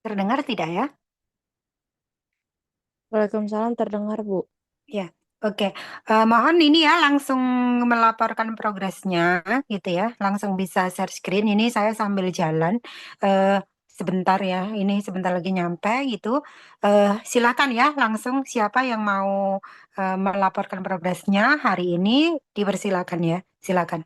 Terdengar tidak ya? Waalaikumsalam terdengar, Bu. Ya, oke. Mohon ini ya langsung melaporkan progresnya gitu ya. Langsung bisa share screen. Ini saya sambil jalan. Eh, Sebentar ya. Ini sebentar lagi nyampe gitu. Silakan ya langsung siapa yang mau melaporkan progresnya hari ini dipersilakan ya. Silakan.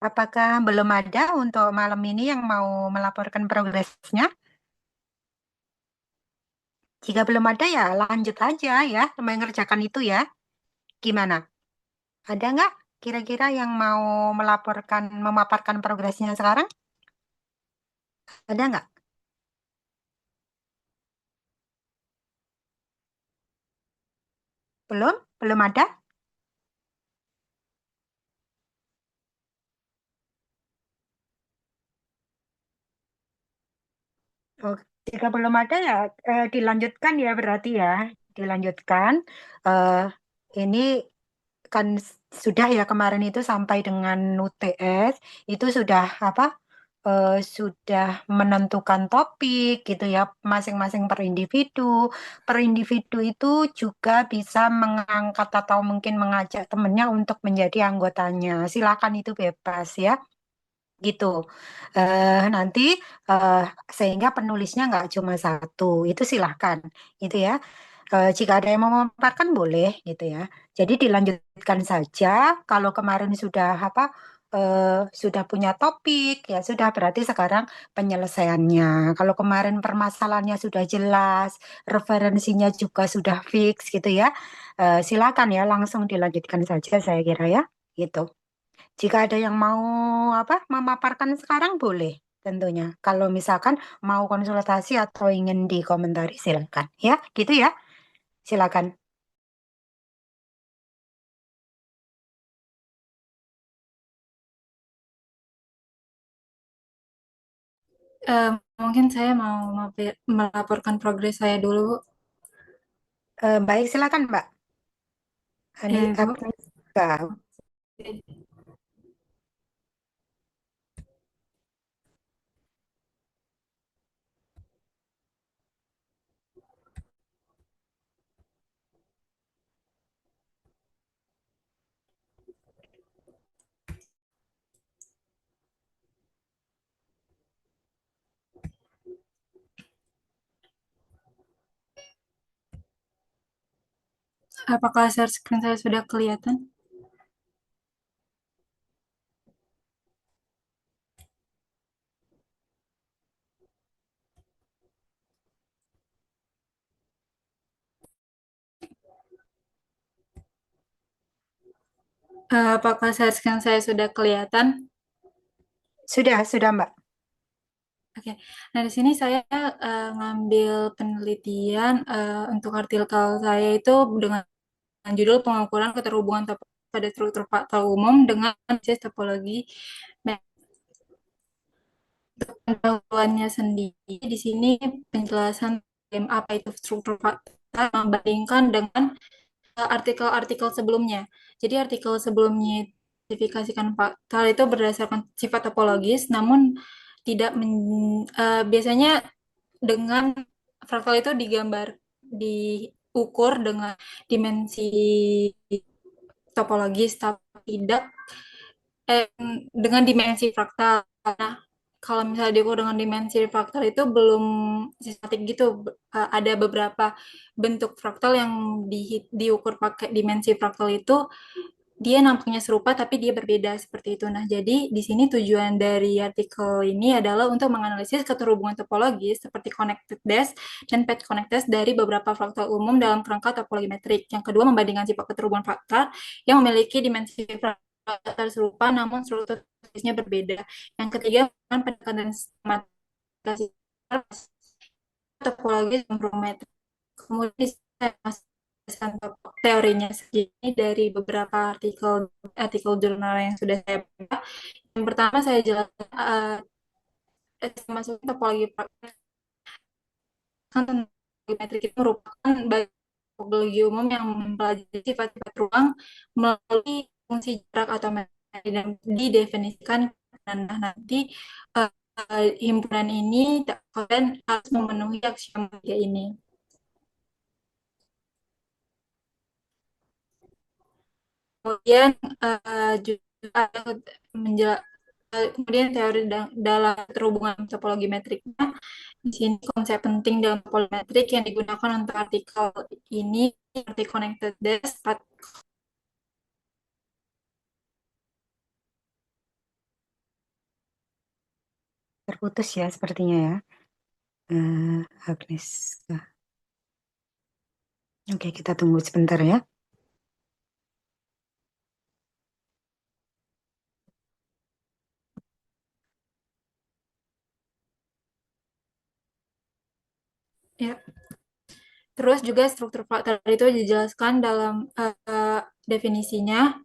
Apakah belum ada untuk malam ini yang mau melaporkan progresnya? Jika belum ada ya lanjut aja ya, mengerjakan itu ya. Gimana? Ada nggak kira-kira yang mau melaporkan, memaparkan progresnya sekarang? Ada nggak? Belum? Belum ada? Oh, jika belum ada ya dilanjutkan ya berarti ya. Dilanjutkan. Eh, ini kan sudah ya kemarin itu sampai dengan UTS itu sudah apa? Sudah menentukan topik gitu ya masing-masing per individu. Per individu itu juga bisa mengangkat atau mungkin mengajak temennya untuk menjadi anggotanya. Silakan itu bebas ya gitu. Nanti eh, sehingga penulisnya nggak cuma satu, itu silahkan, itu ya. Jika ada yang mau memaparkan boleh gitu ya. Jadi dilanjutkan saja. Kalau kemarin sudah apa sudah punya topik ya sudah berarti sekarang penyelesaiannya. Kalau kemarin permasalahannya sudah jelas, referensinya juga sudah fix gitu ya. Silakan ya langsung dilanjutkan saja saya kira ya. Gitu. Jika ada yang mau apa memaparkan sekarang boleh tentunya. Kalau misalkan mau konsultasi atau ingin dikomentari silakan ya. Gitu ya. Silakan. Eh, Mungkin saya mau melaporkan progres saya dulu, Bu. Baik, silakan Mbak. Bu. Agnieszka. Apakah share screen saya sudah kelihatan? Apakah share screen saya sudah kelihatan? Sudah Mbak. Oke. Nah, di sini saya ngambil penelitian untuk artikel saya itu dengan judul pengukuran keterhubungan pada struktur fakta umum dengan analisis topologi. Pendahuluannya sendiri di sini penjelasan apa itu struktur fakta membandingkan dengan artikel-artikel sebelumnya. Jadi artikel sebelumnya identifikasikan fakta itu berdasarkan sifat topologis, namun tidak biasanya dengan fraktal itu diukur dengan dimensi topologis, tapi tidak eh, dengan dimensi fraktal. Nah, kalau misalnya diukur dengan dimensi fraktal itu belum sistematik gitu. Ada beberapa bentuk fraktal yang diukur pakai dimensi fraktal itu dia nampaknya serupa tapi dia berbeda seperti itu. Nah, jadi di sini tujuan dari artikel ini adalah untuk menganalisis keterhubungan topologis seperti connected dash dan patch connected dari beberapa fraktal umum dalam kerangka topologi metrik. Yang kedua, membandingkan sifat keterhubungan fraktal yang memiliki dimensi fraktal serupa namun strukturnya berbeda. Yang ketiga, pendekatan sistematis topologi geometri. Kemudian saya masukkan teorinya sendiri dari beberapa artikel artikel jurnal yang sudah saya baca. Yang pertama saya jelaskan masuk topologi topologi metrik itu merupakan topologi umum yang mempelajari sifat-sifat ruang melalui fungsi jarak atau metode dan didefinisikan. Nah, nanti himpunan ini kalian harus memenuhi aksioma ini. Kemudian juga ada kemudian teori dalam terhubungan topologi metriknya. Di sini konsep penting dalam topologi metrik yang digunakan untuk artikel ini seperti connected dash, Terputus ya sepertinya ya. Agnieszka. Oke, kita tunggu sebentar ya. ya. Terus juga struktur faktor itu dijelaskan dalam definisinya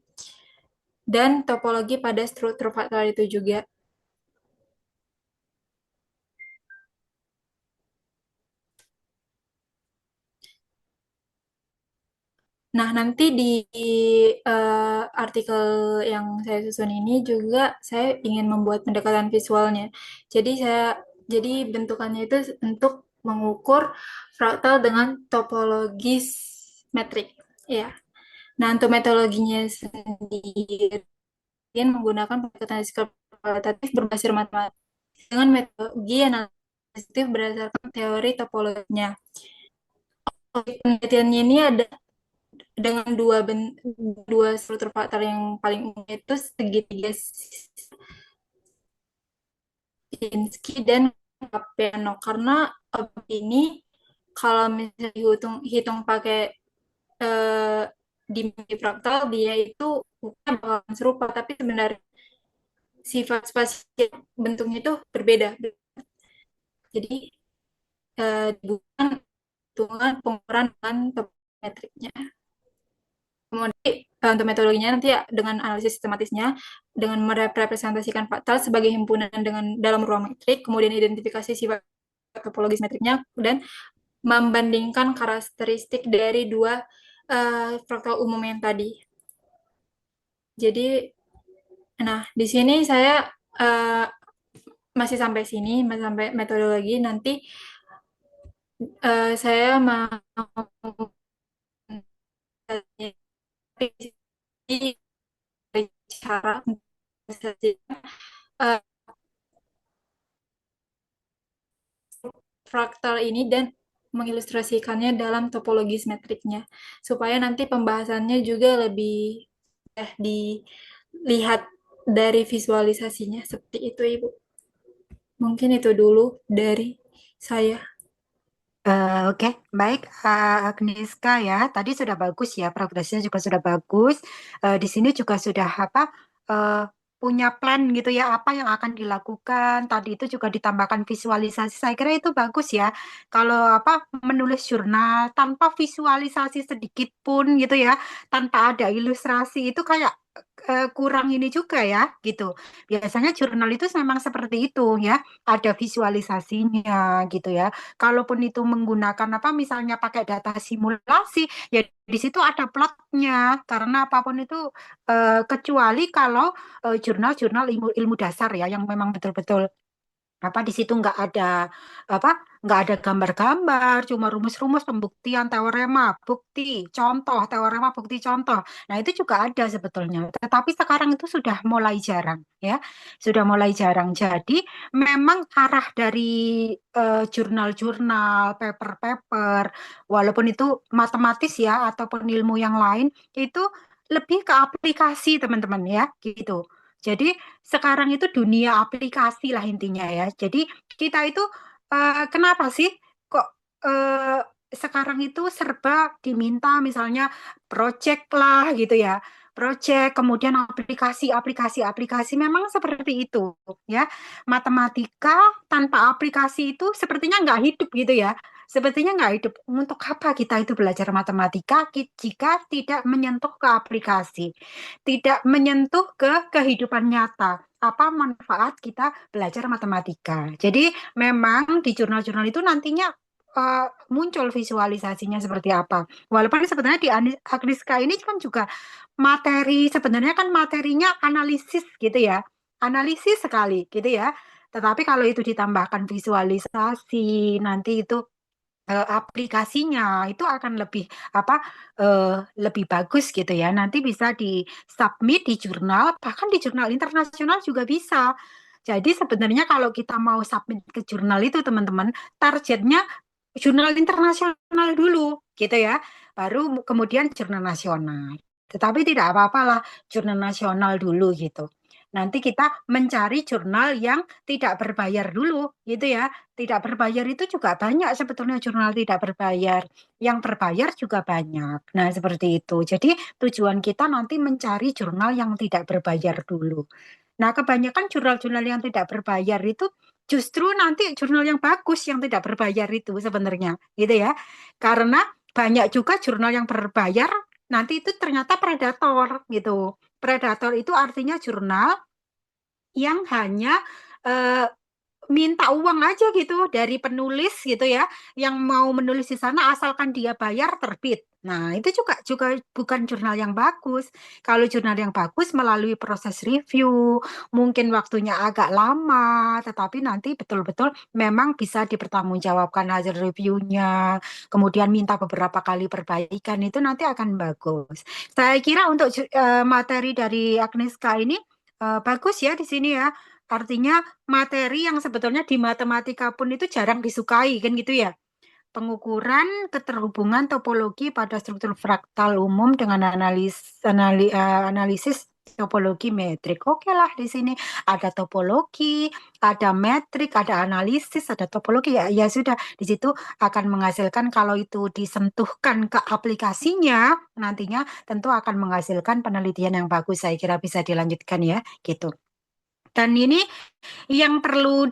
dan topologi pada struktur faktor itu juga. Nah, nanti di artikel yang saya susun ini juga saya ingin membuat pendekatan visualnya. Jadi jadi bentukannya itu untuk mengukur fraktal dengan topologis metrik. Ya. Nah, untuk metodologinya sendiri menggunakan pendekatan kualitatif berbasis matematik dengan metodologi analisis berdasarkan teori topologinya. penelitiannya ini ada dengan dua struktur faktor yang paling umum itu segitiga Shinski dan Capeno, karena ini kalau misalnya hitung pakai eh, dimensi fraktal, dia itu bukan bakalan serupa, tapi sebenarnya sifat spasial bentuknya itu berbeda. Jadi bukan hitungan pengukuran dengan metriknya. Kemudian untuk metodologinya nanti ya dengan analisis sistematisnya, dengan merepresentasikan fakta sebagai himpunan dengan dalam ruang metrik, kemudian identifikasi sifat topologis metriknya, dan membandingkan karakteristik dari dua fraktal umum yang tadi. Jadi, nah di sini saya masih sampai sini, masih sampai metodologi. Nanti saya mau cara uh, fraktal ini dan mengilustrasikannya dalam topologis metriknya, supaya nanti pembahasannya juga lebih dilihat dari visualisasinya seperti itu, Ibu. Mungkin itu dulu dari saya. Oke, baik, Agnieszka ya. Tadi sudah bagus ya, progresnya juga sudah bagus. Di sini juga sudah eh, punya plan gitu ya, apa yang akan dilakukan. Tadi itu juga ditambahkan visualisasi. Saya kira itu bagus ya. Kalau menulis jurnal tanpa visualisasi sedikit pun gitu ya, tanpa ada ilustrasi itu kayak kurang ini juga ya, gitu. Biasanya jurnal itu memang seperti itu ya, ada visualisasinya gitu ya. Kalaupun itu menggunakan misalnya pakai data simulasi, ya di situ ada plotnya. Karena apapun itu kecuali kalau jurnal-jurnal ilmu dasar ya yang memang betul-betul di situ apa nggak ada gambar-gambar, cuma rumus-rumus pembuktian teorema bukti contoh, teorema bukti contoh. Nah itu juga ada sebetulnya, tetapi sekarang itu sudah mulai jarang ya, sudah mulai jarang. Jadi memang arah dari jurnal-jurnal, paper-paper, walaupun itu matematis ya ataupun ilmu yang lain, itu lebih ke aplikasi teman-teman ya gitu. Jadi sekarang itu dunia aplikasi lah intinya ya. Jadi kita itu kenapa sih kok eh, sekarang itu serba diminta misalnya project lah gitu ya. Project, kemudian aplikasi memang seperti itu ya. Matematika tanpa aplikasi itu sepertinya nggak hidup gitu ya. Sepertinya nggak hidup. Untuk apa kita itu belajar matematika jika tidak menyentuh ke aplikasi, tidak menyentuh ke kehidupan nyata? Apa manfaat kita belajar matematika? Jadi memang di jurnal-jurnal itu nantinya muncul visualisasinya seperti apa. Walaupun sebenarnya di Agnieszka ini kan juga materi, sebenarnya kan materinya analisis gitu ya. Analisis sekali gitu ya. Tetapi kalau itu ditambahkan visualisasi, nanti itu aplikasinya itu akan lebih apa lebih bagus gitu ya. Nanti bisa di submit di jurnal, bahkan di jurnal internasional juga bisa. Jadi sebenarnya kalau kita mau submit ke jurnal itu teman-teman, targetnya jurnal internasional dulu gitu ya. Baru kemudian jurnal nasional. Tetapi tidak apa-apalah jurnal nasional dulu gitu. Nanti kita mencari jurnal yang tidak berbayar dulu gitu ya. Tidak berbayar itu juga banyak sebetulnya jurnal tidak berbayar. Yang berbayar juga banyak. Nah, seperti itu. Jadi tujuan kita nanti mencari jurnal yang tidak berbayar dulu. Nah, kebanyakan jurnal-jurnal yang tidak berbayar itu justru nanti jurnal yang bagus yang tidak berbayar itu sebenarnya, gitu ya. Karena banyak juga jurnal yang berbayar nanti itu ternyata predator gitu. Predator itu artinya jurnal yang hanya eh, minta uang aja gitu dari penulis gitu ya, yang mau menulis di sana asalkan dia bayar terbit. Nah, itu juga bukan jurnal yang bagus. Kalau jurnal yang bagus melalui proses review, mungkin waktunya agak lama, tetapi nanti betul-betul memang bisa dipertanggungjawabkan hasil reviewnya, kemudian minta beberapa kali perbaikan itu nanti akan bagus. Saya kira untuk materi dari Agnieszka ini bagus ya di sini ya. Artinya materi yang sebetulnya di matematika pun itu jarang disukai kan gitu ya. pengukuran keterhubungan topologi pada struktur fraktal umum dengan analisis topologi metrik. Oke lah, di sini ada topologi, ada metrik, ada analisis, ada topologi. Ya, ya sudah, di situ akan menghasilkan kalau itu disentuhkan ke aplikasinya, nantinya tentu akan menghasilkan penelitian yang bagus. Saya kira bisa dilanjutkan ya, gitu. Dan ini yang perlu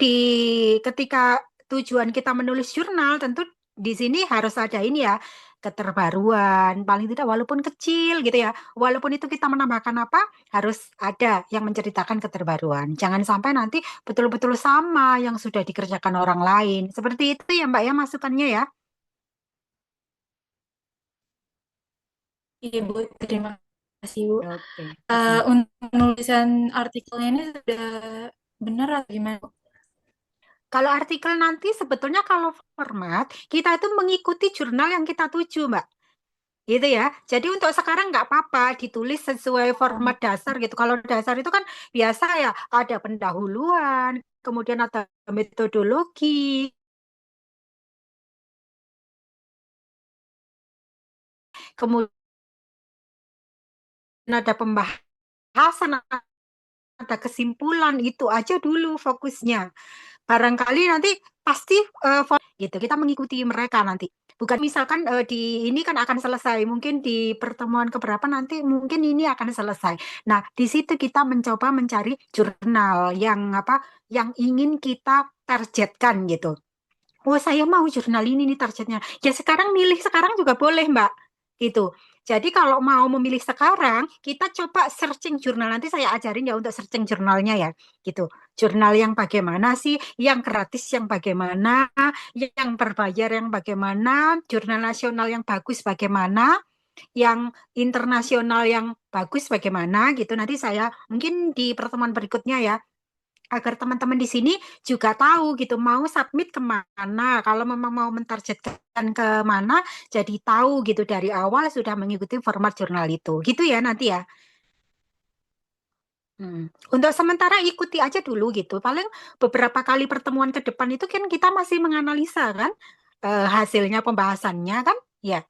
ketika tujuan kita menulis jurnal, tentu di sini harus ada ini ya, keterbaruan, paling tidak walaupun kecil gitu ya. Walaupun itu kita menambahkan apa, harus ada yang menceritakan keterbaruan. Jangan sampai nanti betul-betul sama yang sudah dikerjakan orang lain. Seperti itu ya Mbak ya masukannya ya. Iya, Bu. Terima kasih, Bu. Oke. Untuk penulisan artikelnya ini sudah benar atau gimana, Bu? Kalau artikel nanti sebetulnya kalau format, kita itu mengikuti jurnal yang kita tuju, Mbak. Gitu ya. Jadi untuk sekarang nggak apa-apa ditulis sesuai format dasar gitu. Kalau dasar itu kan biasa ya, ada pendahuluan, kemudian ada metodologi, kemudian ada pembahasan, ada kesimpulan, itu aja dulu fokusnya. Barangkali nanti pasti gitu kita mengikuti mereka nanti. Bukan misalkan di ini kan akan selesai, mungkin di pertemuan keberapa nanti mungkin ini akan selesai. Nah, di situ kita mencoba mencari jurnal yang apa yang ingin kita targetkan gitu. Oh, saya mau jurnal ini nih targetnya. Ya sekarang milih sekarang juga boleh, Mbak. Gitu. Jadi kalau mau memilih sekarang, kita coba searching jurnal. Nanti saya ajarin ya untuk searching jurnalnya ya. Gitu. Jurnal yang bagaimana sih? Yang gratis yang bagaimana? Yang berbayar yang bagaimana? Jurnal nasional yang bagus bagaimana? Yang internasional yang bagus bagaimana? Gitu. Nanti saya mungkin di pertemuan berikutnya ya agar teman-teman di sini juga tahu gitu mau submit kemana kalau memang mau mentargetkan kemana jadi tahu gitu dari awal sudah mengikuti format jurnal itu gitu ya nanti ya. Untuk sementara ikuti aja dulu gitu paling beberapa kali pertemuan ke depan itu kan kita masih menganalisa kan hasilnya pembahasannya kan ya.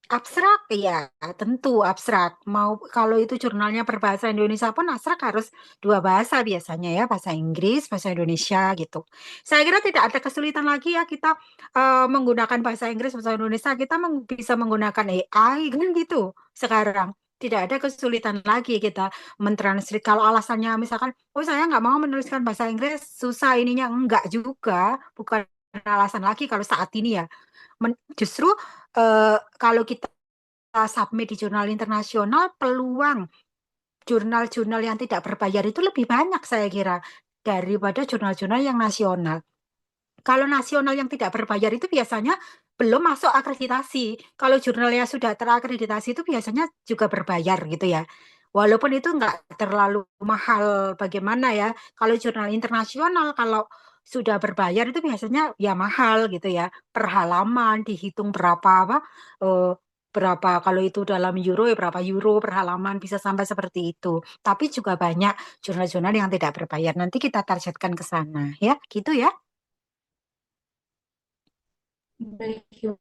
Abstrak, ya tentu abstrak. Mau kalau itu jurnalnya berbahasa Indonesia pun abstrak harus dua bahasa biasanya ya, bahasa Inggris, bahasa Indonesia gitu. Saya kira tidak ada kesulitan lagi ya kita menggunakan bahasa Inggris, bahasa Indonesia, kita bisa menggunakan AI kan gitu sekarang. Tidak ada kesulitan lagi kita mentranslate. Kalau alasannya misalkan, oh saya nggak mau menuliskan bahasa Inggris, susah ininya. Enggak juga, bukan alasan lagi kalau saat ini ya. Justru kalau kita submit di jurnal internasional, peluang jurnal-jurnal yang tidak berbayar itu lebih banyak saya kira daripada jurnal-jurnal yang nasional. Kalau nasional yang tidak berbayar itu biasanya belum masuk akreditasi. Kalau jurnalnya sudah terakreditasi itu biasanya juga berbayar gitu ya. Walaupun itu nggak terlalu mahal bagaimana ya. Kalau jurnal internasional kalau sudah berbayar itu biasanya ya mahal gitu ya. Per halaman dihitung berapa apa eh, berapa kalau itu dalam euro ya berapa euro per halaman bisa sampai seperti itu. Tapi juga banyak jurnal-jurnal yang tidak berbayar. Nanti kita targetkan ke sana ya, gitu ya. Baik, Ibu.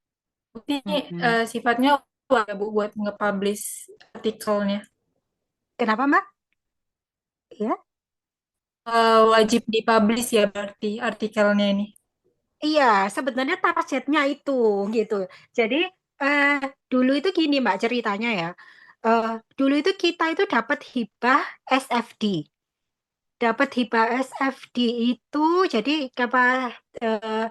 Ini Mm-mm. sifatnya ya, Bu, buat nge-publish artikelnya. Kenapa, Mbak? Ya, Wajib dipublish ya berarti artikelnya ini. iya, sebenarnya targetnya itu gitu. Jadi eh, dulu itu gini, Mbak, ceritanya ya. Eh, Dulu itu kita itu dapat hibah SFD. Dapat hibah SFD itu jadi apa eh,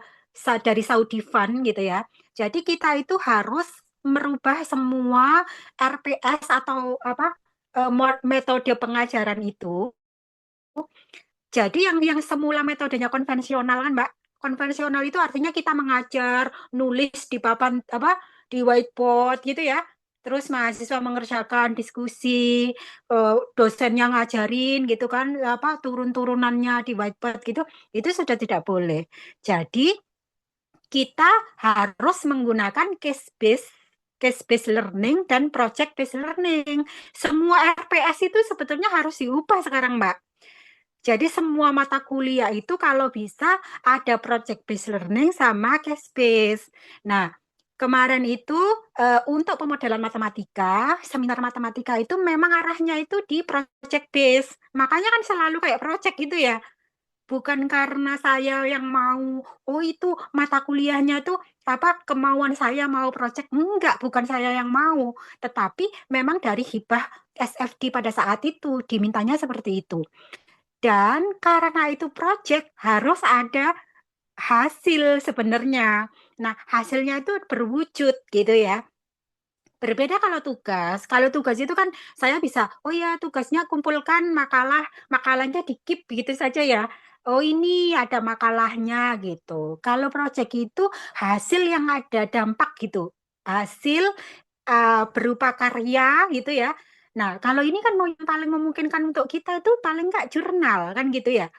dari Saudi Fund gitu ya. Jadi kita itu harus merubah semua RPS atau apa metode pengajaran itu. Jadi yang semula metodenya konvensional kan, Mbak. Konvensional itu artinya kita mengajar, nulis di papan apa di whiteboard gitu ya. Terus mahasiswa mengerjakan diskusi, dosennya ngajarin gitu kan, apa turun-turunannya di whiteboard gitu. Itu sudah tidak boleh. Jadi kita harus menggunakan case based learning dan project based learning. Semua RPS itu sebetulnya harus diubah sekarang, Mbak. Jadi semua mata kuliah itu kalau bisa ada project based learning sama case based. Nah, kemarin itu untuk pemodelan matematika, seminar matematika itu memang arahnya itu di project based. Makanya kan selalu kayak project gitu ya. Bukan karena saya yang mau, oh itu mata kuliahnya tuh apa kemauan saya mau project. Enggak, bukan saya yang mau. Tetapi memang dari hibah SFD pada saat itu dimintanya seperti itu. Dan karena itu project harus ada hasil sebenarnya. Nah, hasilnya itu berwujud gitu ya. Berbeda kalau tugas. Kalau tugas itu kan saya bisa, oh ya tugasnya kumpulkan makalah, makalahnya di keep begitu saja ya. Oh ini ada makalahnya gitu. Kalau project itu hasil yang ada dampak gitu. Hasil berupa karya gitu ya. Nah, kalau ini kan mau yang paling memungkinkan untuk kita itu paling nggak jurnal kan gitu ya.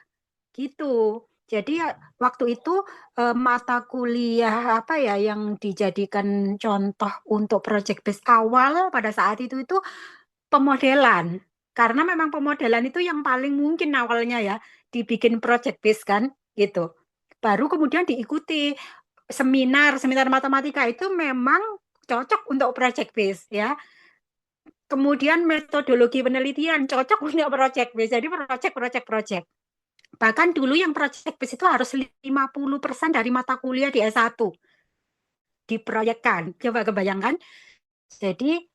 Gitu. Jadi ya, waktu itu mata kuliah apa ya yang dijadikan contoh untuk project base awal pada saat itu pemodelan. Karena memang pemodelan itu yang paling mungkin awalnya ya dibikin project base kan gitu. Baru kemudian diikuti seminar matematika itu memang cocok untuk project base ya. Kemudian metodologi penelitian cocok untuk project base. Jadi project. Bahkan dulu yang project base itu harus 50% dari mata kuliah di S1 diproyekkan. Coba kebayangkan. Jadi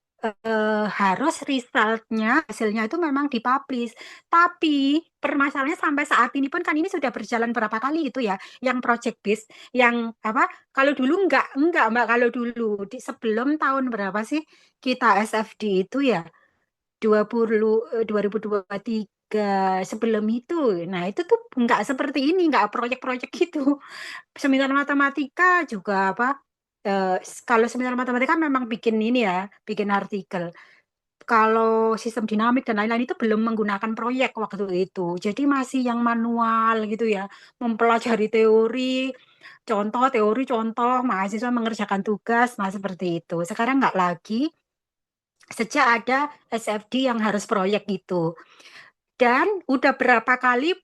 harus resultnya, hasilnya itu memang dipublish. Tapi permasalahannya sampai saat ini pun kan ini sudah berjalan berapa kali itu ya, yang project base, yang apa? Kalau dulu enggak Mbak, kalau dulu di sebelum tahun berapa sih kita SFD itu ya? 2023 sebelum itu. Nah, itu tuh nggak seperti ini, nggak proyek-proyek gitu. Seminar matematika juga apa? Kalau seminar matematika memang bikin ini ya, bikin artikel. Kalau sistem dinamik dan lain-lain itu belum menggunakan proyek waktu itu. Jadi masih yang manual gitu ya, mempelajari teori contoh, mahasiswa mengerjakan tugas, nah seperti itu. Sekarang nggak lagi, sejak ada SFD yang harus proyek gitu. Dan udah berapa kali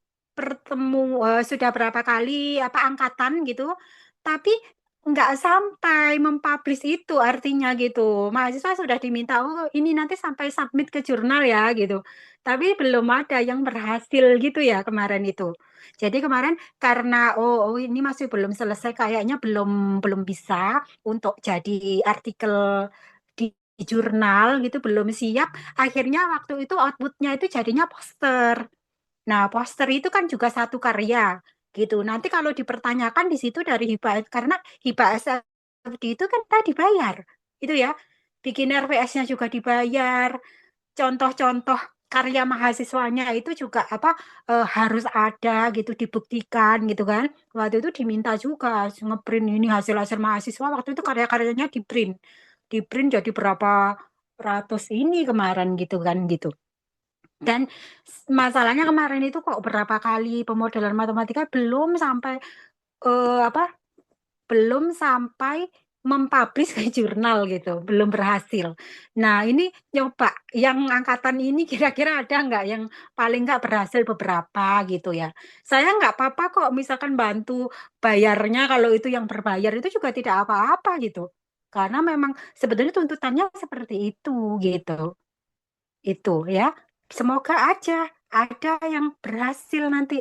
sudah berapa kali apa angkatan gitu, tapi nggak sampai mempublish itu artinya gitu. Mahasiswa sudah diminta, oh ini nanti sampai submit ke jurnal ya gitu. Tapi belum ada yang berhasil gitu ya kemarin itu. Jadi kemarin karena oh ini masih belum selesai kayaknya belum belum bisa untuk jadi artikel di jurnal gitu belum siap. Akhirnya waktu itu outputnya itu jadinya poster. Nah, poster itu kan juga satu karya gitu. Nanti kalau dipertanyakan di situ dari hibah karena hibah SFD itu kan tadi dibayar. Itu ya. Bikin RPS-nya juga dibayar. Contoh-contoh karya mahasiswanya itu juga apa harus ada gitu dibuktikan gitu kan. Waktu itu diminta juga ngeprint ini hasil-hasil mahasiswa waktu itu karya-karyanya di-print. Di-print jadi berapa ratus ini kemarin gitu kan gitu. Dan masalahnya kemarin itu kok berapa kali pemodelan matematika apa belum sampai mempublish ke jurnal gitu, belum berhasil. Nah, ini coba yang angkatan ini kira-kira ada nggak yang paling nggak berhasil beberapa gitu ya. Saya nggak apa-apa kok misalkan bantu bayarnya kalau itu yang berbayar itu juga tidak apa-apa gitu. Karena memang sebetulnya tuntutannya seperti itu gitu. Itu ya. Semoga aja ada yang berhasil nanti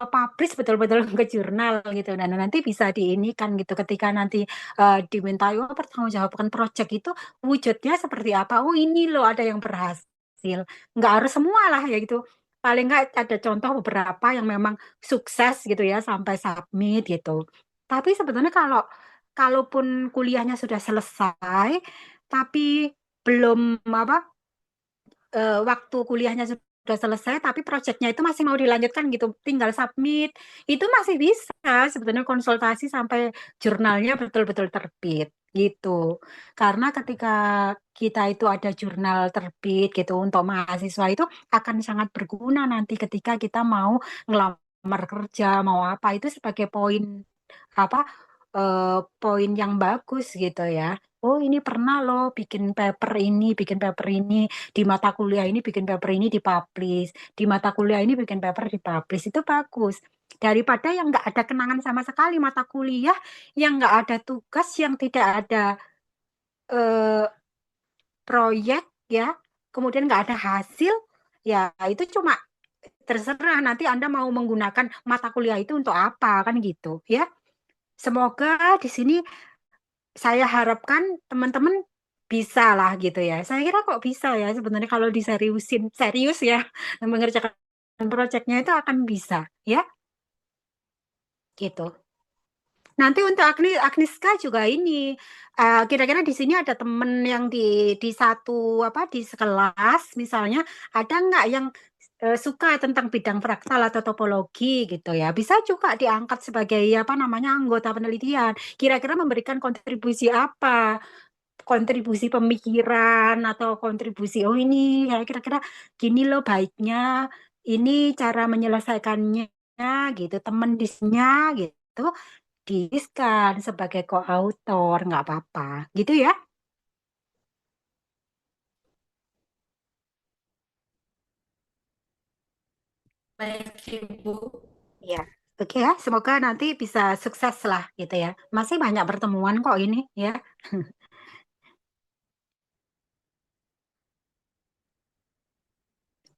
publish betul-betul ke jurnal gitu dan nanti bisa diinikan gitu ketika nanti dimintai oh, pertanggungjawabkan proyek itu wujudnya seperti apa. Oh ini loh ada yang berhasil. Nggak harus semua lah ya gitu. Paling nggak ada contoh beberapa yang memang sukses gitu ya sampai submit gitu. Tapi sebetulnya kalaupun kuliahnya sudah selesai tapi belum apa waktu kuliahnya sudah selesai tapi proyeknya itu masih mau dilanjutkan gitu tinggal submit itu masih bisa sebetulnya konsultasi sampai jurnalnya betul-betul terbit gitu karena ketika kita itu ada jurnal terbit gitu untuk mahasiswa itu akan sangat berguna nanti ketika kita mau ngelamar kerja mau apa itu sebagai poin apa poin yang bagus gitu ya Oh, ini pernah loh bikin paper ini, di mata kuliah ini bikin paper ini dipublish, di mata kuliah ini bikin paper dipublish, itu bagus. Daripada yang nggak ada kenangan sama sekali mata kuliah, yang nggak ada tugas, yang tidak ada eh, proyek ya, kemudian nggak ada hasil, ya itu cuma terserah nanti Anda mau menggunakan mata kuliah itu untuk apa kan gitu ya. Semoga di sini saya harapkan teman-teman bisa lah gitu ya. Saya kira kok bisa ya sebenarnya kalau diseriusin, serius ya mengerjakan proyeknya itu akan bisa ya gitu. Nanti untuk Agnieszka juga ini kira-kira di sini ada temen yang di satu apa di sekelas misalnya ada nggak yang suka tentang bidang fraktal atau topologi gitu ya. Bisa juga diangkat sebagai apa namanya anggota penelitian. Kira-kira memberikan kontribusi apa? Kontribusi pemikiran atau kontribusi oh ini ya kira-kira gini loh baiknya ini cara menyelesaikannya gitu temen disnya gitu diiskan sebagai co-author nggak apa-apa gitu ya. Baik, Ibu. Ya, oke ya. Semoga nanti bisa sukses lah gitu ya. Masih banyak pertemuan kok ini ya.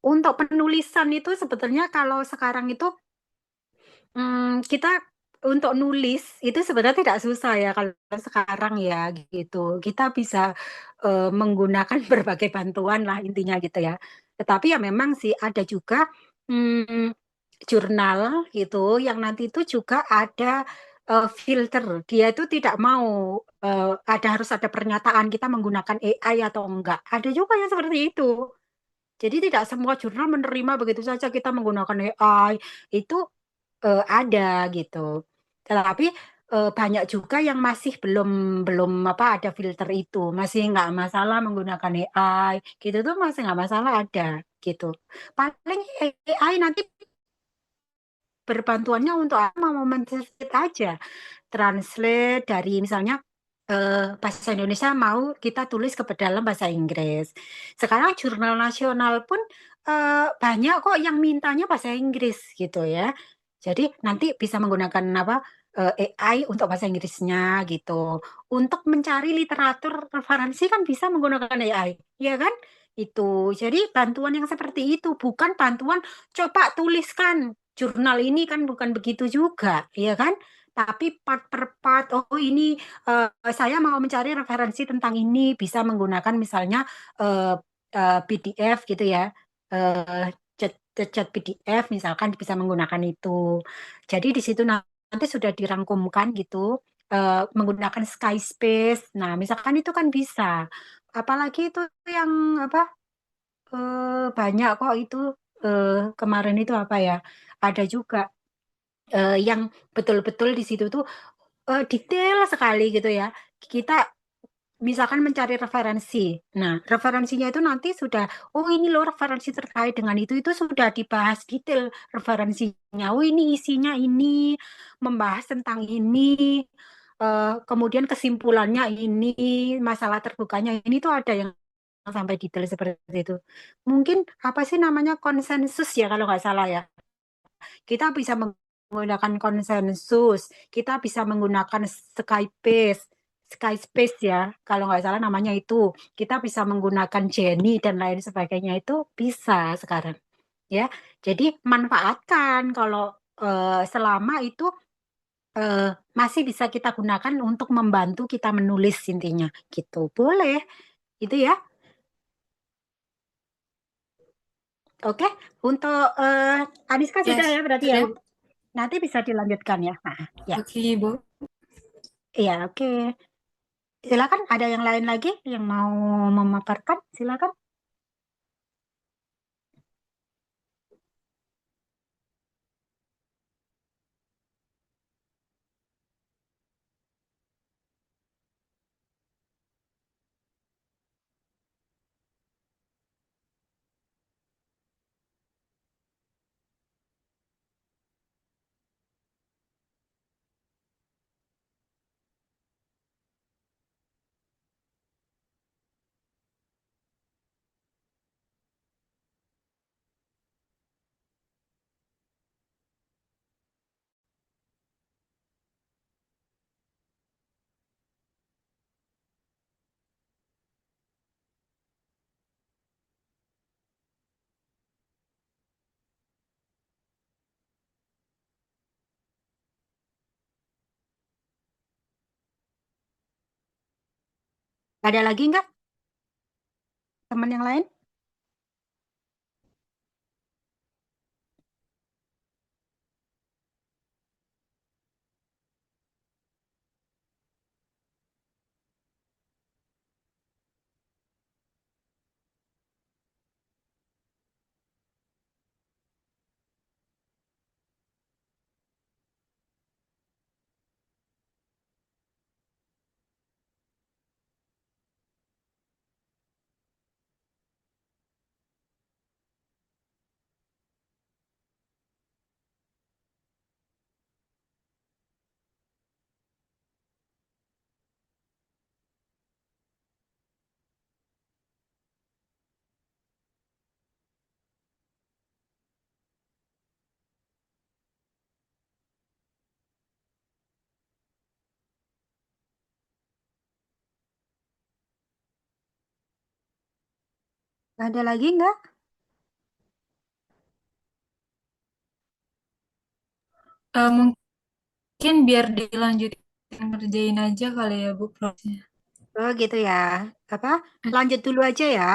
Untuk penulisan itu sebetulnya kalau sekarang itu kita untuk nulis itu sebenarnya tidak susah ya kalau sekarang ya gitu. Kita bisa menggunakan berbagai bantuan lah intinya gitu ya. Tetapi ya memang sih ada juga mm, jurnal gitu yang nanti itu juga ada filter. Dia itu tidak mau ada harus ada pernyataan kita menggunakan AI atau enggak. Ada juga yang seperti itu. Jadi tidak semua jurnal menerima begitu saja kita menggunakan AI. Itu ada gitu. Tetapi banyak juga yang masih belum belum apa ada filter itu, masih nggak masalah menggunakan AI gitu tuh masih nggak masalah ada gitu. Paling AI nanti berbantuannya untuk apa mau mentranslate aja, translate dari misalnya bahasa Indonesia mau kita tulis ke dalam bahasa Inggris. Sekarang jurnal nasional pun banyak kok yang mintanya bahasa Inggris gitu ya. Jadi nanti bisa menggunakan apa AI untuk bahasa Inggrisnya gitu. Untuk mencari literatur referensi kan bisa menggunakan AI, ya kan? Itu. Jadi bantuan yang seperti itu bukan bantuan coba tuliskan jurnal ini kan bukan begitu juga, ya kan? Tapi part per part, oh ini saya mau mencari referensi tentang ini bisa menggunakan misalnya eh, PDF gitu ya, eh, chat PDF misalkan bisa menggunakan itu. Jadi di situ nanti sudah dirangkumkan gitu menggunakan Skyspace. Nah, misalkan itu kan bisa. Apalagi itu yang apa banyak kok itu eh, kemarin itu apa ya? Ada juga yang betul-betul di situ tuh detail sekali gitu ya. Kita misalkan mencari referensi. Nah, referensinya itu nanti sudah, oh ini loh referensi terkait dengan itu sudah dibahas detail referensinya. Oh ini isinya ini, membahas tentang ini, kemudian kesimpulannya ini, masalah terbukanya ini tuh ada yang sampai detail seperti itu. Mungkin apa sih namanya konsensus ya kalau nggak salah ya. Kita bisa menggunakan konsensus, kita bisa menggunakan Skyspace, Skyspace ya, kalau nggak salah namanya itu. Kita bisa menggunakan Jenny dan lain sebagainya itu bisa sekarang, ya. Jadi manfaatkan kalau selama itu eh, masih bisa kita gunakan untuk membantu kita menulis intinya, gitu. Boleh, itu ya. Oke, untuk Aniska sudah Yes, ya berarti ya. sudah, Ibu. Nanti bisa dilanjutkan ya. Nah, ya. Oke, Ibu. Iya, oke. Silakan, ada yang lain lagi yang mau memaparkan? Silakan. Ada lagi nggak teman yang lain? Ada lagi nggak? Mungkin biar dilanjutin ngerjain aja kali ya Bu prosesnya. Oh gitu ya. Apa? Lanjut dulu aja ya.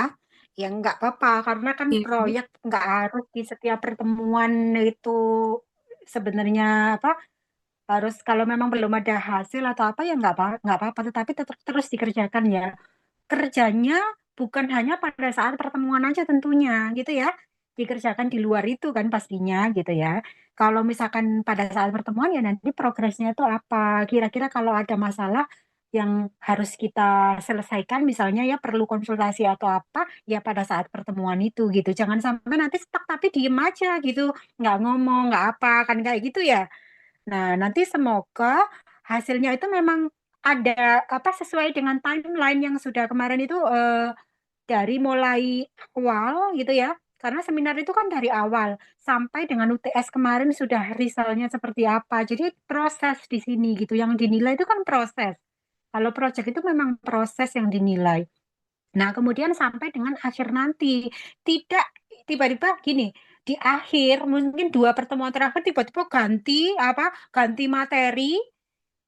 Ya nggak apa-apa karena kan Iya, Bu. proyek nggak harus di setiap pertemuan itu sebenarnya apa harus kalau memang belum ada hasil atau apa ya nggak apa-apa tetapi tetap terus dikerjakan ya. Kerjanya bukan hanya pada saat pertemuan aja tentunya gitu ya. Dikerjakan di luar itu kan pastinya gitu ya. Kalau misalkan pada saat pertemuan ya nanti progresnya itu apa. Kira-kira kalau ada masalah yang harus kita selesaikan misalnya ya perlu konsultasi atau apa ya pada saat pertemuan itu gitu. Jangan sampai nanti stuck tapi diem aja gitu. Nggak ngomong, nggak apa kan kayak gitu ya. Nah, nanti semoga hasilnya itu memang ada apa sesuai dengan timeline yang sudah kemarin itu dari mulai awal gitu ya. Karena seminar itu kan dari awal sampai dengan UTS kemarin sudah resultnya seperti apa. Jadi proses di sini gitu. Yang dinilai itu kan proses. Kalau project itu memang proses yang dinilai. Nah, kemudian sampai dengan akhir nanti. Tidak tiba-tiba gini, di akhir mungkin dua pertemuan terakhir tiba-tiba ganti apa? Ganti materi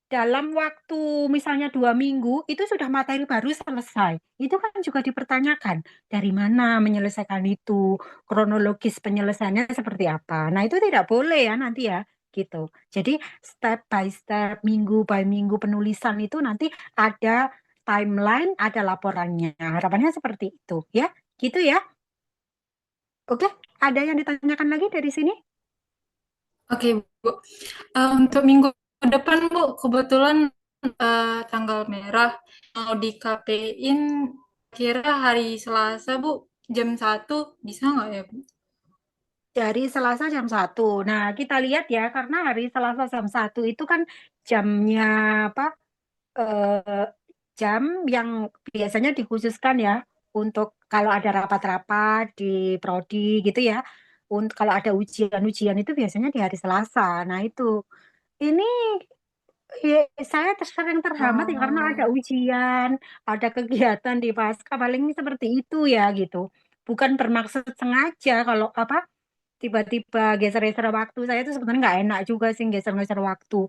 dalam waktu misalnya 2 minggu itu sudah materi baru selesai. Itu kan juga dipertanyakan dari mana menyelesaikan itu, kronologis penyelesaiannya seperti apa. Nah, itu tidak boleh ya nanti ya gitu. Jadi step by step, minggu by minggu penulisan itu nanti ada timeline, ada laporannya. Harapannya seperti itu ya. Gitu ya. Oke, ada yang ditanyakan lagi dari sini? Oke, Bu. Untuk minggu depan, Bu, kebetulan tanggal merah mau di KP-in kira hari Selasa, Bu, jam 1 bisa nggak ya, Bu? Dari Selasa jam 1. Nah, kita lihat ya, karena hari Selasa jam 1 itu kan jamnya apa? eh, Jam yang biasanya dikhususkan ya untuk kalau ada rapat-rapat di prodi gitu ya. Untuk kalau ada ujian-ujian itu biasanya di hari Selasa. Nah, itu ini ya, saya sering terhambat ya karena ada Oh, ujian, ada kegiatan di pasca paling seperti itu ya gitu. Bukan bermaksud sengaja kalau apa tiba-tiba geser-geser waktu saya itu sebenarnya nggak enak juga sih geser-geser waktu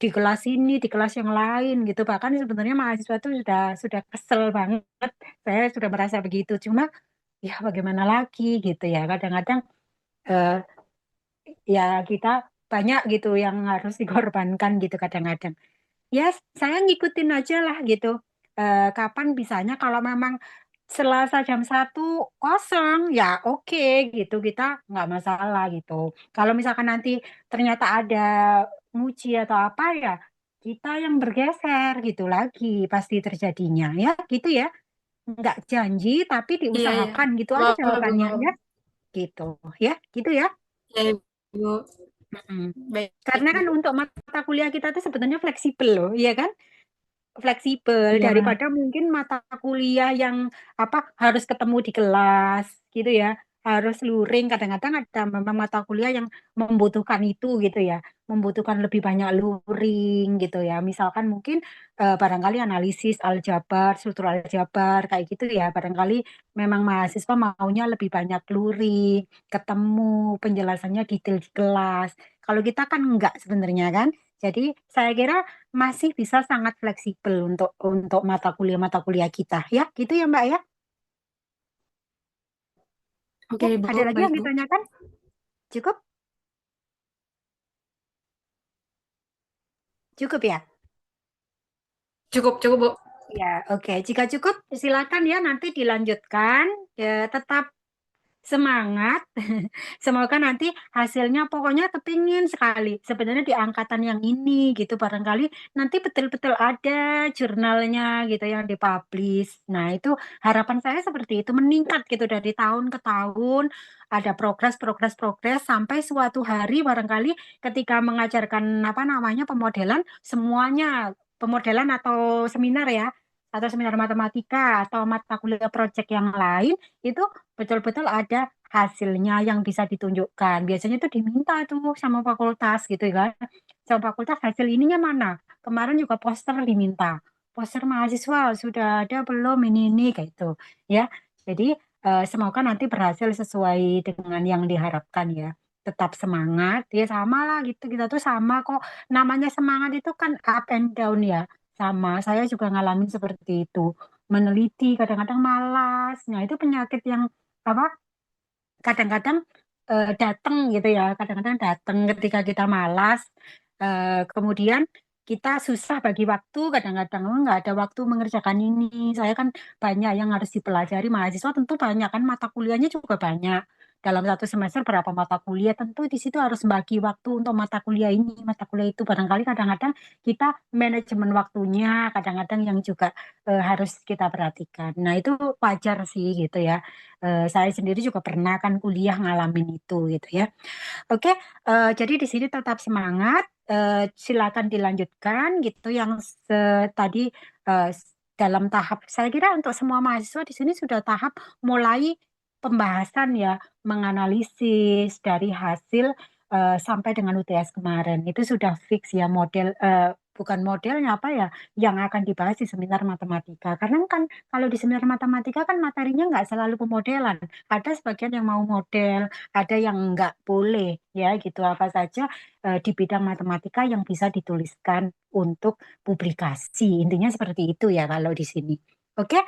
di kelas ini di kelas yang lain gitu bahkan sebenarnya mahasiswa itu sudah kesel banget saya sudah merasa begitu cuma ya bagaimana lagi gitu ya kadang-kadang eh, ya kita banyak gitu yang harus dikorbankan gitu kadang-kadang ya saya ngikutin aja lah gitu. Kapan bisanya kalau memang Selasa jam 1 kosong ya oke gitu kita nggak masalah gitu. Kalau misalkan nanti ternyata ada nguji atau apa ya kita yang bergeser gitu lagi pasti terjadinya ya gitu ya. Nggak janji tapi iya, iya. diusahakan gitu aja Boleh, jawabannya boleh. ya gitu ya gitu ya. Ya, Ibu. Mm-mm. Baik, Karena kan Bu. untuk mata kuliah kita tuh sebenarnya fleksibel loh, iya kan? Fleksibel Iya, benar. daripada mungkin mata kuliah yang apa harus ketemu di kelas gitu ya harus luring kadang-kadang ada memang mata kuliah yang membutuhkan itu gitu ya membutuhkan lebih banyak luring gitu ya misalkan mungkin barangkali analisis aljabar struktur aljabar kayak gitu ya barangkali memang mahasiswa maunya lebih banyak luring ketemu penjelasannya detail di kelas kalau kita kan enggak sebenarnya kan Jadi saya kira masih bisa sangat fleksibel untuk mata kuliah kita ya, gitu ya Mbak ya. Oke, Oke, Bu. ada lagi Baik, yang Bu. ditanyakan? Cukup? Cukup ya? Cukup, cukup, Bu. Ya, oke. Jika cukup, silakan ya nanti dilanjutkan. Ya, tetap semangat. Semoga nanti hasilnya pokoknya kepingin sekali. Sebenarnya di angkatan yang ini gitu barangkali nanti betul-betul ada jurnalnya gitu yang dipublish. Nah, itu harapan saya seperti itu meningkat gitu dari tahun ke tahun. Ada progres sampai suatu hari barangkali ketika mengajarkan apa namanya pemodelan semuanya pemodelan atau seminar ya atau seminar matematika atau mata kuliah proyek yang lain itu betul-betul ada hasilnya yang bisa ditunjukkan. Biasanya itu diminta tuh sama fakultas gitu kan. Sama fakultas hasil ininya mana? Kemarin juga poster diminta. Poster mahasiswa sudah ada belum ini kayak gitu ya. Jadi semoga nanti berhasil sesuai dengan yang diharapkan ya. Tetap semangat, ya sama lah gitu. Kita tuh sama kok. Namanya semangat itu kan up and down ya. Sama, saya juga ngalamin seperti itu meneliti, kadang-kadang malas. Nah, itu penyakit yang apa? Kadang-kadang datang gitu ya, kadang-kadang datang ketika kita malas, kemudian kita susah bagi waktu, kadang-kadang nggak ada waktu mengerjakan ini. Saya kan banyak yang harus dipelajari mahasiswa, tentu banyak kan mata kuliahnya juga banyak. Dalam satu semester berapa mata kuliah, tentu di situ harus bagi waktu untuk mata kuliah ini, mata kuliah itu. Barangkali kadang-kadang kita manajemen waktunya, kadang-kadang yang juga harus kita perhatikan. Nah, itu wajar sih gitu ya. Saya sendiri juga pernah kan kuliah ngalamin itu gitu ya. Oke, jadi di sini tetap semangat, silakan dilanjutkan gitu yang tadi eh, dalam tahap. Saya kira untuk semua mahasiswa di sini sudah tahap mulai pembahasan ya, menganalisis dari hasil sampai dengan UTS kemarin itu sudah fix ya model bukan modelnya apa ya yang akan dibahas di seminar matematika. Karena kan kalau di seminar matematika kan materinya nggak selalu pemodelan. Ada sebagian yang mau model, ada yang nggak boleh ya gitu apa saja di bidang matematika yang bisa dituliskan untuk publikasi. Intinya seperti itu ya kalau di sini. Oke,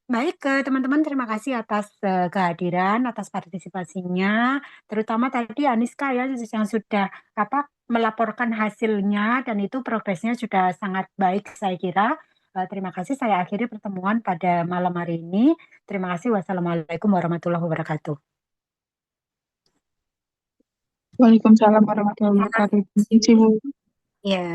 baik teman-teman terima kasih atas kehadiran, atas partisipasinya, terutama tadi Aniska ya yang sudah apa melaporkan hasilnya dan itu progresnya sudah sangat baik saya kira. Terima kasih saya akhiri pertemuan pada malam hari ini. Terima kasih. Wassalamualaikum warahmatullahi wabarakatuh. Waalaikumsalam warahmatullahi wabarakatuh. Terima kasih, Bu. Ya.